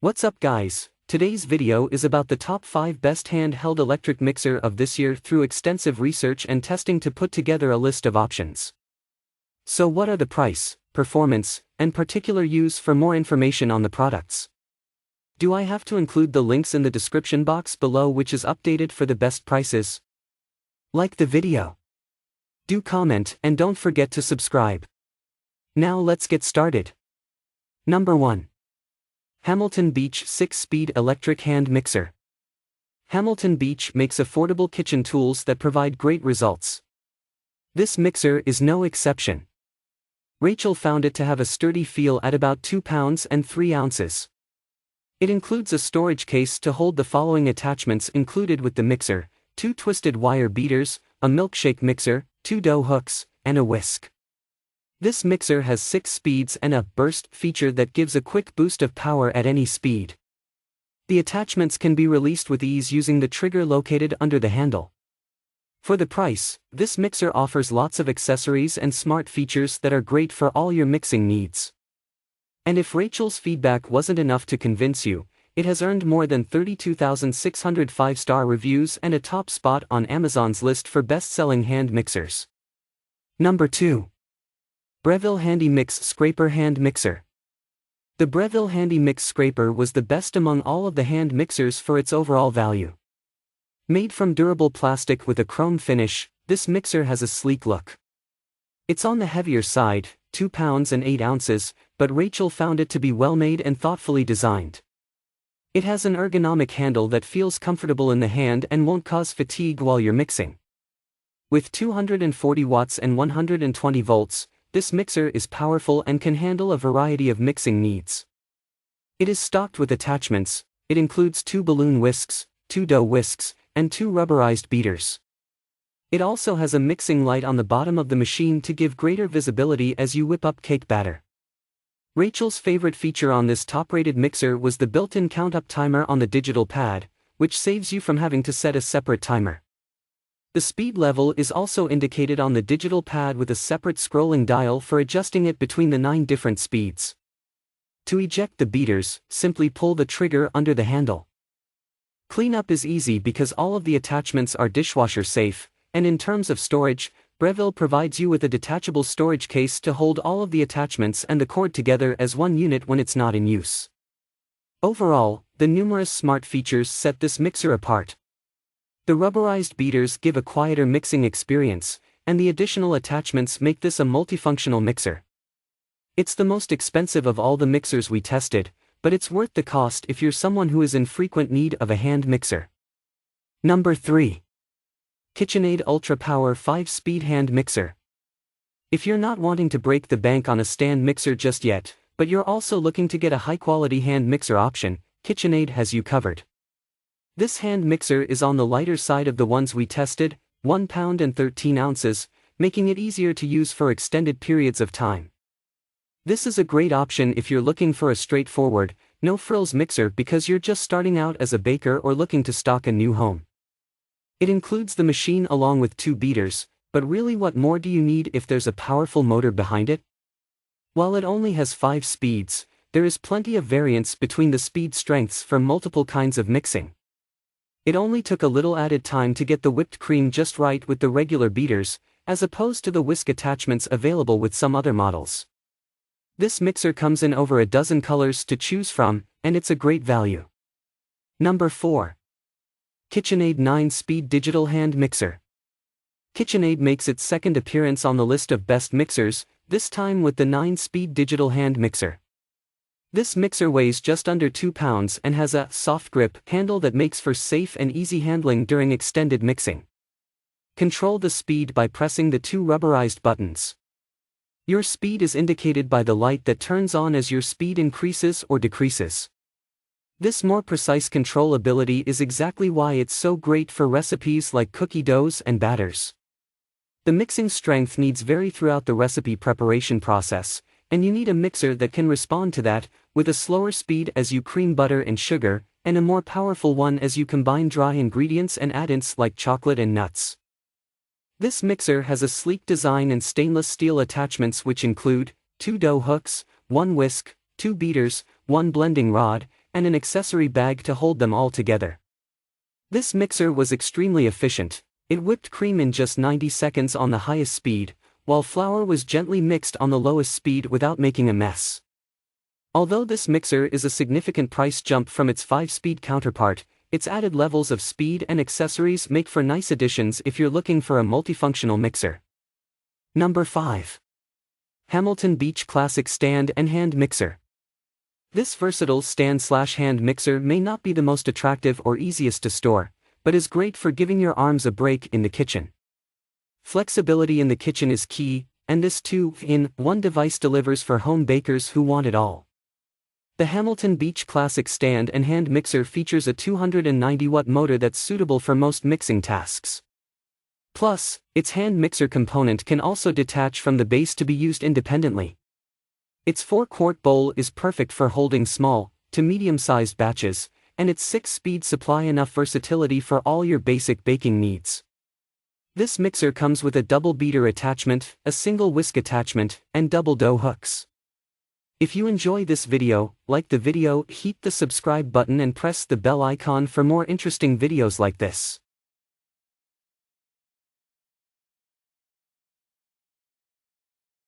What's up guys, today's video is about the top 5 best handheld electric mixer of this year through extensive research and testing to put together a list of options. So what are the price, performance, and particular use? For more information on the products, do I have to include the links in the description box below, which is updated for the best prices? Like the video, do comment, and don't forget to subscribe. Now let's get started. Number 1. Hamilton Beach 6-Speed Electric Hand Mixer. Hamilton Beach makes affordable kitchen tools that provide great results. This mixer is no exception. Rachel found it to have a sturdy feel at about 2 pounds and 3 ounces. It includes a storage case to hold the following attachments included with the mixer: 2 twisted wire beaters, a milkshake mixer, 2 dough hooks, and a whisk. This mixer has 6 speeds and a burst feature that gives a quick boost of power at any speed. The attachments can be released with ease using the trigger located under the handle. For the price, this mixer offers lots of accessories and smart features that are great for all your mixing needs. And if Rachel's feedback wasn't enough to convince you, it has earned more than 32,600 5-star reviews and a top spot on Amazon's list for best-selling hand mixers. Number 2. Breville Handy Mix Scraper Hand Mixer. The Breville Handy Mix Scraper was the best among all of the hand mixers for its overall value. Made from durable plastic with a chrome finish, this mixer has a sleek look. It's on the heavier side, 2 pounds and 8 ounces, but Rachel found it to be well made and thoughtfully designed. It has an ergonomic handle that feels comfortable in the hand and won't cause fatigue while you're mixing. With 240 watts and 120 volts, this mixer is powerful and can handle a variety of mixing needs. It is stocked with attachments. It includes 2 balloon whisks, 2 dough whisks, and 2 rubberized beaters. It also has a mixing light on the bottom of the machine to give greater visibility as you whip up cake batter. Rachel's favorite feature on this top-rated mixer was the built-in count-up timer on the digital pad, which saves you from having to set a separate timer. The speed level is also indicated on the digital pad with a separate scrolling dial for adjusting it between the 9 different speeds. To eject the beaters, simply pull the trigger under the handle. Cleanup is easy because all of the attachments are dishwasher safe, and in terms of storage, Breville provides you with a detachable storage case to hold all of the attachments and the cord together as one unit when it's not in use. Overall, the numerous smart features set this mixer apart. The rubberized beaters give a quieter mixing experience, and the additional attachments make this a multifunctional mixer. It's the most expensive of all the mixers we tested, but it's worth the cost if you're someone who is in frequent need of a hand mixer. Number 3. KitchenAid Ultra Power 5-Speed Hand Mixer. If you're not wanting to break the bank on a stand mixer just yet, but you're also looking to get a high-quality hand mixer option, KitchenAid has you covered. This hand mixer is on the lighter side of the ones we tested, 1 pound and 13 ounces, making it easier to use for extended periods of time. This is a great option if you're looking for a straightforward, no-frills mixer because you're just starting out as a baker or looking to stock a new home. It includes the machine along with 2 beaters, but really what more do you need if there's a powerful motor behind it? While it only has 5 speeds, there is plenty of variance between the speed strengths for multiple kinds of mixing. It only took a little added time to get the whipped cream just right with the regular beaters, as opposed to the whisk attachments available with some other models. This mixer comes in over a dozen colors to choose from, and it's a great value. Number 4. KitchenAid 9-Speed Digital Hand Mixer. KitchenAid makes its second appearance on the list of best mixers, this time with the 9-Speed Digital Hand Mixer. This mixer weighs just under 2 pounds and has a soft grip handle that makes for safe and easy handling during extended mixing. Control the speed by pressing the 2 rubberized buttons. Your speed is indicated by the light that turns on as your speed increases or decreases. This more precise control ability is exactly why it's so great for recipes like cookie doughs and batters. The mixing strength needs vary throughout the recipe preparation process, and you need a mixer that can respond to that, with a slower speed as you cream butter and sugar, and a more powerful one as you combine dry ingredients and add-ins like chocolate and nuts. This mixer has a sleek design and stainless steel attachments which include 2 dough hooks, 1 whisk, 2 beaters, 1 blending rod, and an accessory bag to hold them all together. This mixer was extremely efficient. It whipped cream in just 90 seconds on the highest speed, while flour was gently mixed on the lowest speed without making a mess. Although this mixer is a significant price jump from its 5-speed counterpart, its added levels of speed and accessories make for nice additions if you're looking for a multifunctional mixer. Number 5. Hamilton Beach Classic Stand and Hand Mixer. This versatile stand/hand mixer may not be the most attractive or easiest to store, but is great for giving your arms a break in the kitchen. Flexibility in the kitchen is key, and this 2-in-1 device delivers for home bakers who want it all. The Hamilton Beach Classic Stand and Hand Mixer features a 290-watt motor that's suitable for most mixing tasks. Plus, its hand mixer component can also detach from the base to be used independently. Its 4-quart bowl is perfect for holding small to medium-sized batches, and its 6-speed supply enough versatility for all your basic baking needs. This mixer comes with a double beater attachment, a single whisk attachment, and double dough hooks. If you enjoy this video, like the video, hit the subscribe button and press the bell icon for more interesting videos like this.